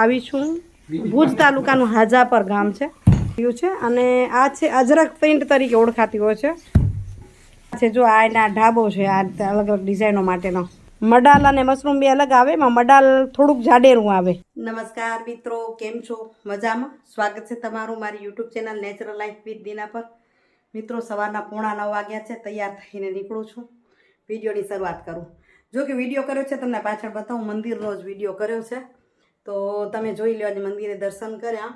આવી છું ભુજ તાલુકાનું હાજાપર ગામ છે અને આ છે અજરક પ્રિન્ટ તરીકે ઓળખાતી હોય છે જો આ એના ઢાબો છે આ અલગ અલગ ડિઝાઇનો માટેનો મડાલ અને મશરૂમ બે અલગ આવે એમાં મડાલ થોડુંક જાડેરું આવે. નમસ્કાર મિત્રો, કેમ છો? મજામાં? સ્વાગત છે તમારું મારી YouTube channel Natural Life with Dina પર. મિત્રો સવારના 8:45 વાગ્યા છે, તૈયાર થઈને નીકળું છું. વિડીયોની શરૂઆત કરું. જો કે વિડીયો કર્યો છે તમને પાછળ બતાવું, મંદિરનો જ વિડીયો કર્યો છે તો તમે જોઈ લો. આજે મંદિરે દર્શન કર્યા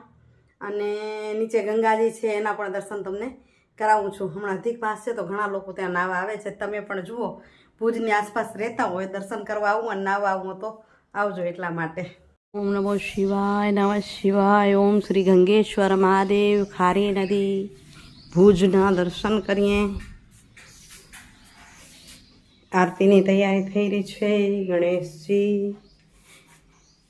અને નીચે ગંગાજી છે એના પણ દર્શન તમને કરાવું છું. હમણાં અધિક માસ છે તો ઘણા લોકો ત્યાં નાવા આવે છે. તમે પણ જુઓ, ભુજની આસપાસ રહેતા હોય, દર્શન કરવા આવું અને નાવા આવું તો આવજો એટલા માટે. ઓમ નમો શિવાય, નમઃ શિવાય. ઓમ શ્રી ગંગેશ્વર મહાદેવ. ખારી નદી ભુજના દર્શન કરીએ. આરતીની તૈયારી થઈ રહી છે. ગણેશજી,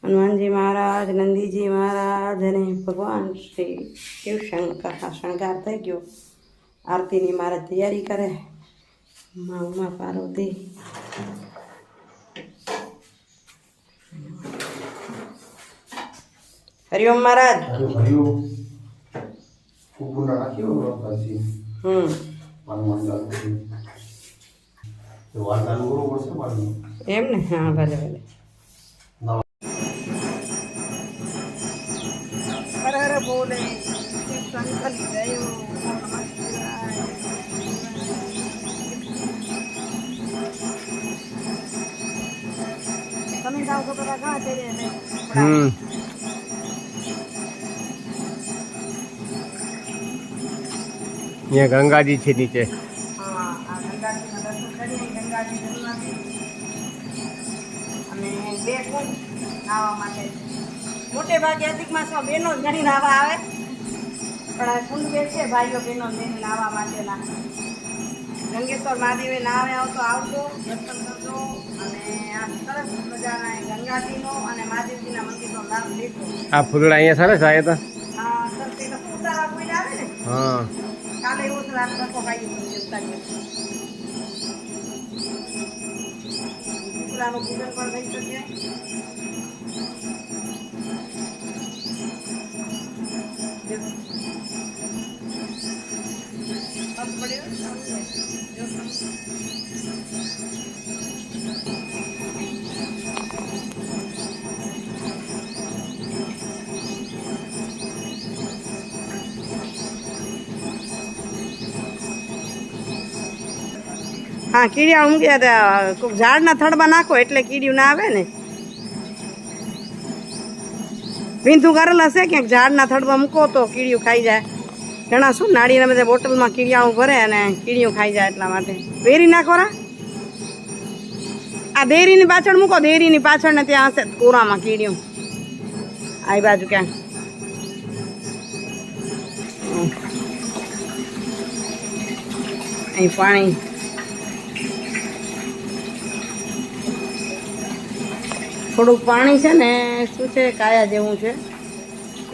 હનુમાનજી મહારાજ, નંદીજી મહારાજ અને ભગવાન શ્રી શિવશંકરના શણગાર થઈ ગયો. આરતીની મહારાજ તૈયારી કરે. મા ઉમા પાર્વતી, હરિઓમ મહારાજ. એમ ને? હા, ભલે ભલે. હર હર બોલે શંકર જય. તમે જાઓ છો બધા ઘણા છે. અહીંયા ગંગાજી છે નીચે. હા, આ ગંગાજીના દર્શન કરીએ. ગંગાજી જમવા અને બે કુંડ નાહવા માટે. મોટે ભાગે અધિક માસમાં બહેનો જ ઘણી નાહવા આવે, પણ આ કુંડ બે છે ભાઈઓ બહેનો બેન નાહવા માટેના. ગંગેશ્વર મહાદેવે નાહવા આવો તો આવજો, દર્શન કરજો અને આ સરસ મજાના ગંગાજીનો અને મહાદેવજીના મંદિરનો લાભ લેજો. આ ફૂલડા અહીંયા સરસ આવ્યા હતા. હા, સરસ. એટલે ઉતારા કોઈ આવે ને. હા, કાલે એવું જ રાત નતો ખાઈ પૂજન પણ થઈ શકે. હા, કીડિયા મૂક્યા હતા. કોઈક ઝાડના થડમાં નાખો એટલે કીડિયું ના આવે ને. ભીંધું કરેલ હશે ક્યાંક, ઝાડના થડમાં મૂકો તો કીડિયું ખાઈ જાય. ઘણા શું નાળિયેર બધા બોટલમાં કીડિયાળું ભરે અને કીડિયું ખાઈ જાય એટલા માટે. વેરી નાખો રા. આ દેરીની પાછળ મૂકો, દેરીની પાછળ ને ત્યાં હશે કોરામાં કીડિયું. આ બાજુ ક્યાંક. અહીં પાણી. થોડુંક પાણી છે ને, શું છે, કાયા જેવું છે.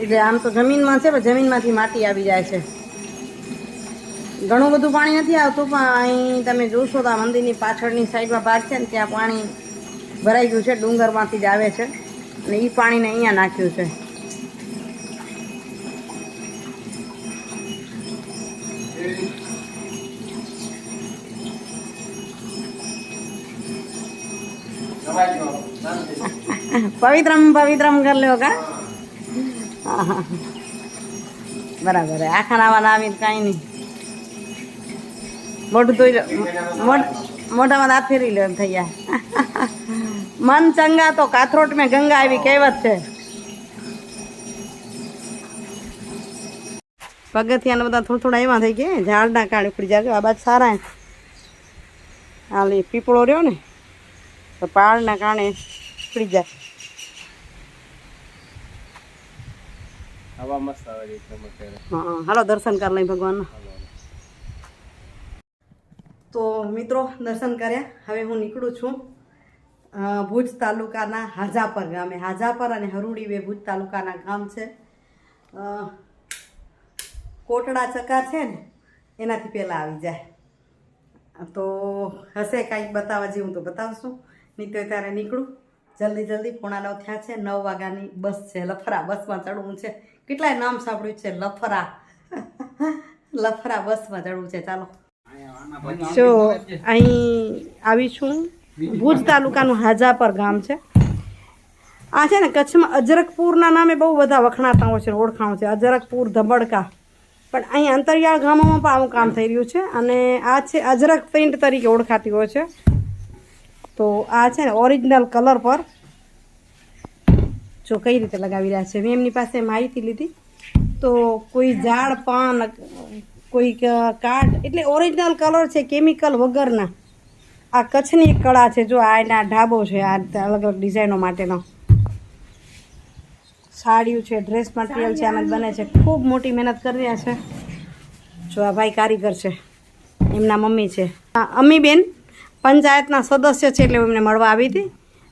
એટલે આમ તો જમીનમાં છે પણ જમીનમાંથી માટી આવી જાય છે. ઘણું બધું પાણી નથી આવતું પણ અહીં તમે જોશો તો આ મંદિરની પાછળની સાઈડમાં ભાગ છે ને ત્યાં પાણી ભરાઈ ગયું છે. ડુંગરમાંથી જ આવે છે અને એ પાણીને અહીંયા નાખ્યું છે. પવિત્રમ પવિત્રમ કરી લ્યો કા. હા હા, બરાબર. આખા નાવા નાવી કાંઈ નહીં. મોઢું ધોઈ લો, મોઢામાં દાંત ફેરી લો એમ થઈ જાય. મન ચંગા તો કાથરોટ મેં ગંગા, એવી કહેવત છે. પગથિયાને બધા થોડા એમાં થઈ ગયા, ઝાડના કારણે ઉપડી જાય. આ બાજુ સારા હાલ પીપળો રહ્યો ને તો પાળના કારણે ઉપડી જાય. હવા મસ્ત આવે છે. હા, હાલો દર્શન કરી લઈ ભગવાનના. તો મિત્રો દર્શન કર્યા. હવે હું નીકળું છું ભુજ તાલુકાના હાજાપર ગામે. હાજાપર અને હરુડી બે ભુજ તાલુકાના ગામ છે. કોટડા ચકાર છે ને એનાથી પહેલાં આવી જાય. તો હશે કાંઈક બતાવવા જેવું તો બતાવશું, નહીં તો ત્યારે નીકળું. જલ્દી જલ્દી 8:45 થયા છે. 9 વાગ્યાની બસ છે. લફરા બસમાં ચડવું છે. કેટલાય નામ સાંભળ્યું છે, લફરા લફરા બસમાં ચડવું છે. ચાલો જો અહીં આવી છું. ભુજ તાલુકાનું હાજાપર ગામ છે. આ છે ને કચ્છમાં અજરકપુરના નામે બહુ બધા વખણાતાઓ છે, ઓળખાણો છે. અજરકપુર, ધબડકા, પણ અહીં અંતરિયાળ ગામોમાં પણ આવું કામ થઈ રહ્યું છે. અને આ છે અજરક પ્રિન્ટ તરીકે ઓળખાતી હોય છે. તો આ છે ને ઓરિજિનલ કલર પર જો કઈ રીતે લગાવી રહ્યા છે. મેં એમની પાસે માહિતી લીધી તો કોઈ ઝાડ પાન, કોઈ કાટ, એટલે ઓરિજિનલ કલર છે, કેમિકલ વગરના. આ કચ્છની એક કળા છે. જો આ એના ઢાબો છે, આ અલગ અલગ ડિઝાઇનો માટેનો. સાડીઓ છે, ડ્રેસ મટીરિયલ છે, આમાં જ બને છે. ખૂબ મોટી મહેનત કરી રહ્યા છે. જો આ ભાઈ કારીગર છે, એમના મમ્મી છે. અમીબેન પંચાયતના સદસ્ય છે, એટલે એમને મળવા આવી હતી.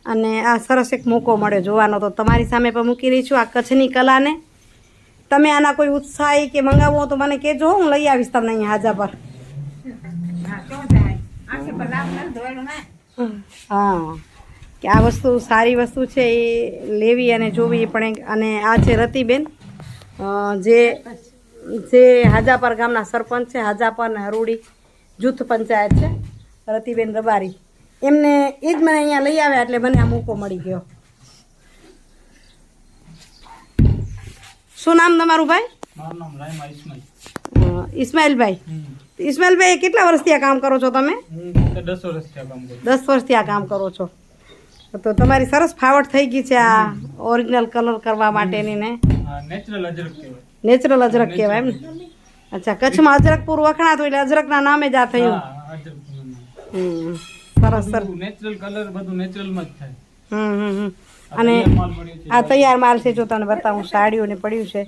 અને આ સરસ એક મોકો મળ્યો જોવાનો, તો તમારી સામે પણ મૂકી રહી છું આ કચ્છની કલાને. તમે આના કોઈ ઉત્સાહી કે મંગાવવો હોય તો મને કહેજો, હું લઈ આવીશ તમને અહીંયા હાજા પર. હા, કે આ વસ્તુ સારી વસ્તુ છે, એ લેવી અને જોવી પણ. અને આ છે રતિબેન, જે હાજાપર ગામના સરપંચ છે. હાજાપર ને હરુડી જૂથ પંચાયત છે. રતિબેન રબારી, એમને એ જ મને અહીંયા લઈ આવ્યા, એટલે મને આ મોકો મળી ગયો. શું નામ તમારું ભાઈ? મારું નામ રાયમા ઇસ્માઇલ. ઇસ્માઇલભાઈ. ઇસ્માઇલભાઈ, કેટલા વર્ષથી આ કામ કરો છો તમે? હું 10 વર્ષથી આ કામ કરું છું. 10 વર્ષથી આ કામ કરો છો. તો તમારી સરસ ફાવટ થઈ ગઈ છે આ ઓરિજિનલ કલર કરવા માટેની ને. આ નેચરલ અજરક કહેવાય. નેચરલ અજરક કહેવાય એમ ને? અચ્છા, કચ્છમાં અજરકપુર વખણાતું એટલે અજરકના નામે જ આ થયું. હા, અજરક સરસ સરસ. નેચરલ કલર બધું નેચરલમાં જ થાય. હમ. આ અને તૈયાર માલ મળ્યો છે. આ તૈયાર માલ છે. જો તમને બતાવું, સાડીઓને પડ્યું છે.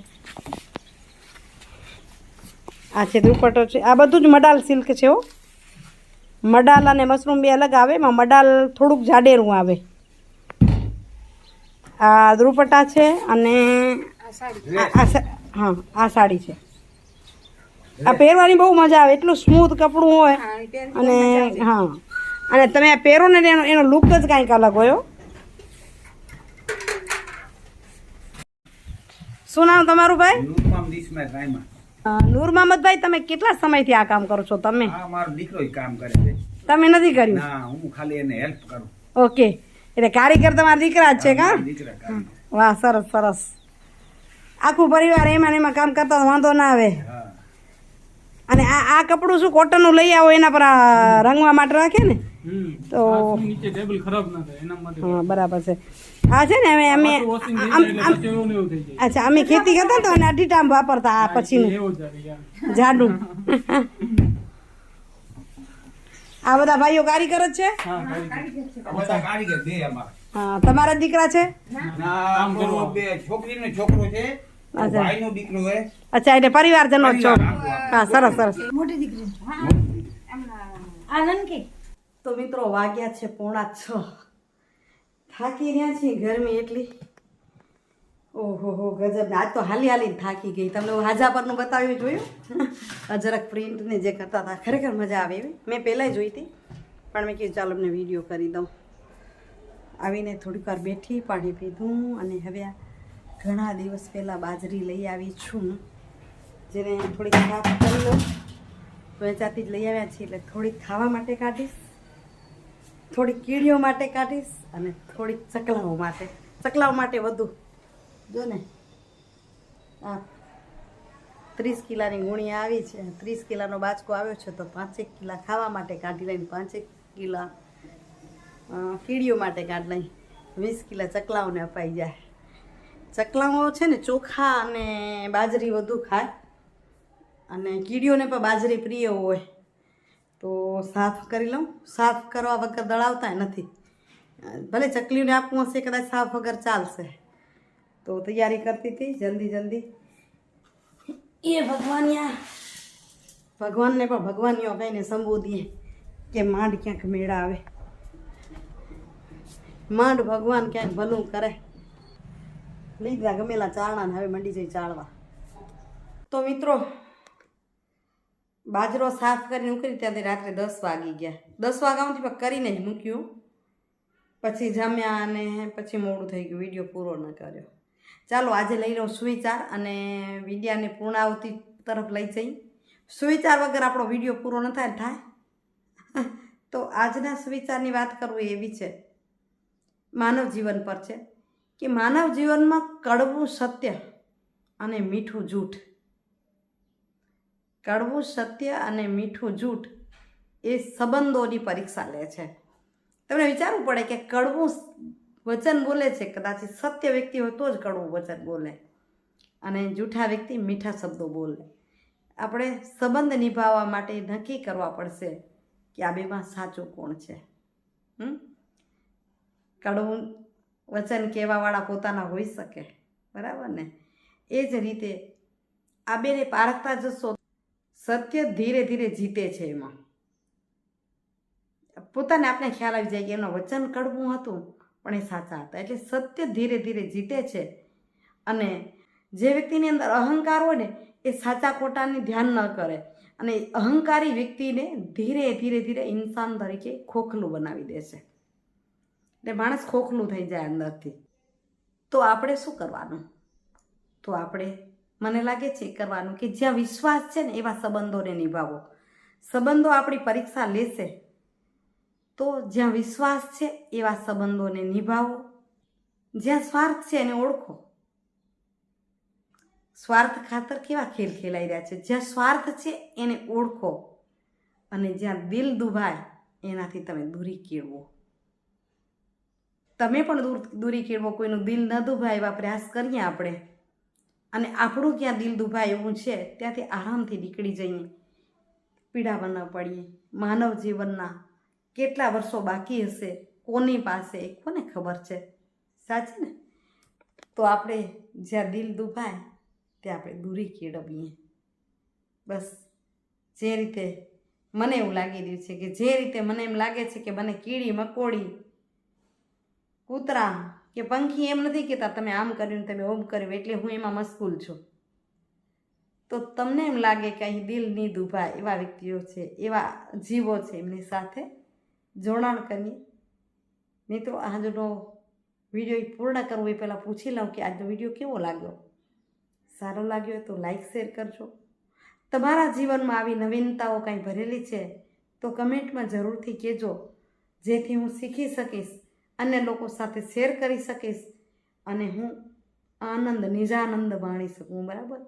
આ છે દુપટ્ટો છે. આ બધું જ મડાલ સિલ્ક છે. હો, મડાલ અને મશરૂમ બે અલગ આવે. એમાં મડાલ થોડુંક જાડેરું આવે. આ દુપટ્ટા છે. અને હા, આ સાડી છે. આ પહેરવાની બહુ મજા આવે, એટલું સ્મૂથ કપડું હોય. અને હા, અને તમે આ પહેરો ને એનો લુક જ કાંઈક અલગ હોય. શું નામ તમારું ભાઈ? નૂર મહમદભાઈ, તમે કેટલા સમયથી આ કામ કરો છો? તમે? હા, મારો દીકરો જ કામ કરે છે. તમે નથી કર્યું? ના, હું ખાલી એને હેલ્પ કરું. ઓકે, એટલે કારીગર તમારા દીકરા જ છે કા? દીકરા કામ. વાહ, સરસ સરસ. આખું પરિવાર એમાં ને એમાં કામ કરતા વાંધો ના આવે. હા. અને આ કપડું શું કોટનનું લઈ આવો એના પર આ રંગવા માટે રાખે ને? તો આ નીચે ટેબલ ખરાબ ના થાય એના માટે. હા, બરાબર છે. આ છે ને અમે વોશિંગ થઈ જાય એટલે પછી એવું ને એવું થઈ જાય. અચ્છા, અમે ખેતી કરતા તો અને અઢી ટાઈમ વાપરતા આ પછીનું એવું જ આવે યાર. જાડું. આ બધા ભાઈઓ કારીગર જ છે? હા, કારીગર. આ બધા કારીગર બે અમારા. હા, તમારા જ દીકરા છે? ના, અમારો બે છોકરીનો છોકરો છે, અચ્છા. ભાઈનો દીકરો છે. અચ્છા, એટલે પરિવારજનો જ છો. હા, સરસ સરસ. તો મિત્રો, વાગ્યા છે 5:45. થાકી રહ્યા છીએ, ગરમી એટલી. ઓહો હો, ગજબ. આજ તો હાલી હાલી થાકી ગઈ. તમને હું હાજા પરનું બતાવ્યું, જોયું? અજરક પ્રિન્ટને જે કરતા હતા, ખરેખર મજા આવે એવી. મેં પહેલાંય જોઈ હતી, પણ મેં કીધું ચાલો અમને વિડીયો કરી દઉં. આવીને થોડીક વાર બેઠી, પાણી પીધું. અને હવે આ ઘણા દિવસ પહેલાં બાજરી લઈ આવી છું, જેને થોડીક સાફ કરી લઉં. વેચાતી જ લઈ આવ્યા છીએ, એટલે થોડીક ખાવા માટે કાઢીશ, થોડીક કીડીઓ માટે કાઢીશ, અને થોડીક ચકલાઓ માટે. ચકલાઓ માટે વધુ. જો ને, આ 30 કિલાની ગુણી આવી છે. 30 કિલાનો બાચકો આવ્યો છે, તો 5 કિલા ખાવા માટે કાઢી લઈને 5 કિલા કીડીઓ માટે કાઢી લઈ. 20 કિલા ચકલાઓને અપાઈ જાય. ચકલાઓ છે ને ચોખા અને બાજરી વધુ ખાય, અને કીડીઓને પણ બાજરી પ્રિય હોય. તો સાફ કરી લઉં. સાફ કરવા વગર દળાવતા નથી. ભલે ચકલીઓને આપવું હશે, કદાચ સાફ વગર ચાલશે. તો તૈયારી કરતી હતી જલ્દી જલ્દી. એ ભગવાનિયા, ભગવાનને પણ ભગવાનીઓ કહીને સંબોધીએ કે માંડ ક્યાંક મેળા આવે. માંડ ભગવાન ક્યાંક ભલું કરે. લીધા ગમેલા ચારણા, હવે મંડી જઈ ચાળવા. તો મિત્રો, બાજરો સાફ કરીને ઉકળી ત્યાંથી રાત્રે 10 વાગી ગયા. 10 વાગ્યામાંથી પણ કરીને જ મૂક્યું. પછી જમ્યા અને પછી મોડું થઈ ગયું, વિડીયો પૂરો ન કર્યો. ચાલો આજે લઈ લો સુવિચાર અને વિડીયાને પૂર્ણાવતિ તરફ લઈ જઈ. સુવિચાર વગર આપણો વિડીયો પૂરો ન થાય. તો આજના સુવિચારની વાત કરવું એવી છે, માનવ જીવન પર છે કે માનવ જીવનમાં કડવું સત્ય અને મીઠું જૂઠ, કડવું સત્ય અને મીઠું જૂઠ એ સંબંધોની પરીક્ષા લે છે. તમને વિચારવું પડે કે કડવું વચન બોલે છે, કદાચ સત્ય વ્યક્તિ હોય તો જ કડવું વચન બોલે અને જૂઠા વ્યક્તિ મીઠા શબ્દો બોલે. આપણે સંબંધ નિભાવવા માટે નક્કી કરવા પડશે કે આ બેમાં સાચું કોણ છે. કડવું વચન કહેવાવાળા પોતાના હોઈ શકે, બરાબર ને? એ જ રીતે આ બેને પારખતા જશો, સત્ય ધીરે ધીરે જીતે છે. એમાં પોતાને આપણે ખ્યાલ આવી જાય કે એમનું વચન કડવું હતું પણ એ સાચા હતા. એટલે સત્ય ધીરે ધીરે જીતે છે. અને જે વ્યક્તિની અંદર અહંકાર હોય ને એ સાચા ખોટાની ધ્યાન ન કરે અને અહંકારી વ્યક્તિને ધીરે ધીરે ધીરે ઇન્સાન તરીકે ખોખલું બનાવી દે છે. એટલે માણસ ખોખલું થઈ જાય અંદરથી. તો આપણે શું કરવાનું? તો આપણે, મને લાગે છે કરવાનું કે જ્યાં વિશ્વાસ છે ને એવા સંબંધોને નિભાવો. સંબંધો આપણી પરીક્ષા લેશે, તો જ્યાં વિશ્વાસ છે એવા સંબંધોને નિભાવો. જ્યાં સ્વાર્થ છે એને ઓળખો. સ્વાર્થ ખાતર કેવા ખેલ ખેલાઈ રહ્યા છે. જ્યાં સ્વાર્થ છે એને ઓળખો અને જ્યાં દિલ દુભાય એનાથી તમે દૂરી કેળવો. તમે પણ દૂરી કેળવો, કોઈનું દિલ ન દુભાય એવા પ્રયાસ કરીએ આપણે. અને આપણું ક્યાં દિલ દુભાય એવું છે ત્યાંથી આરામથી નીકળી જઈએ, પીડામાં ન પડીએ. માનવ જીવનના કેટલા વર્ષો બાકી હશે, કોની પાસે, કોને ખબર છે? સાચી ને? તો આપણે જ્યાં દિલ દુભાય ત્યાં આપણે દૂરી કેળવીએ. બસ જે રીતે મને એવું લાગી રહ્યું છે કે જે રીતે મને એમ લાગે છે કે મને કીડી મકોડી કૂતરા કે પંખી એમ નથી કહેતા તમે આમ કર્યું તમે ઓમ કર્યું એટલે હું એમાં મશગુલ છું. તો તમને એમ લાગે કે અહીં દિલ નહીં દુભાય એવા વ્યક્તિઓ છે, એવા જીવો છે, એમની સાથે જોડાણ કરીએ. મિત્રો, આજનો વિડીયો પૂર્ણ કરવો એ પહેલાં પૂછી લઉં કે આજનો વિડીયો કેવો લાગ્યો. સારો લાગ્યો હોય તો લાઈક શેર કરજો. તમારા જીવનમાં આવી નવીનતાઓ કાંઈ ભરેલી છે તો કમેન્ટમાં જરૂરથી કહેજો, જેથી હું શીખી શકીશ, અન્ય લોકો સાથે શેર કરી શકીશ અને હું આનંદ, નિજાનંદ માણી શકું. બરાબર?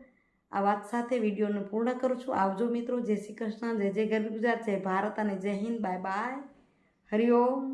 આ વાત સાથે વિડીયોને પૂર્ણ કરું છું. આવજો મિત્રો. જય શ્રી કૃષ્ણ, જય જય ગરવી ગુજરાત, જય ભારત અને જય હિન્દ. Bye bye. હરિઓમ.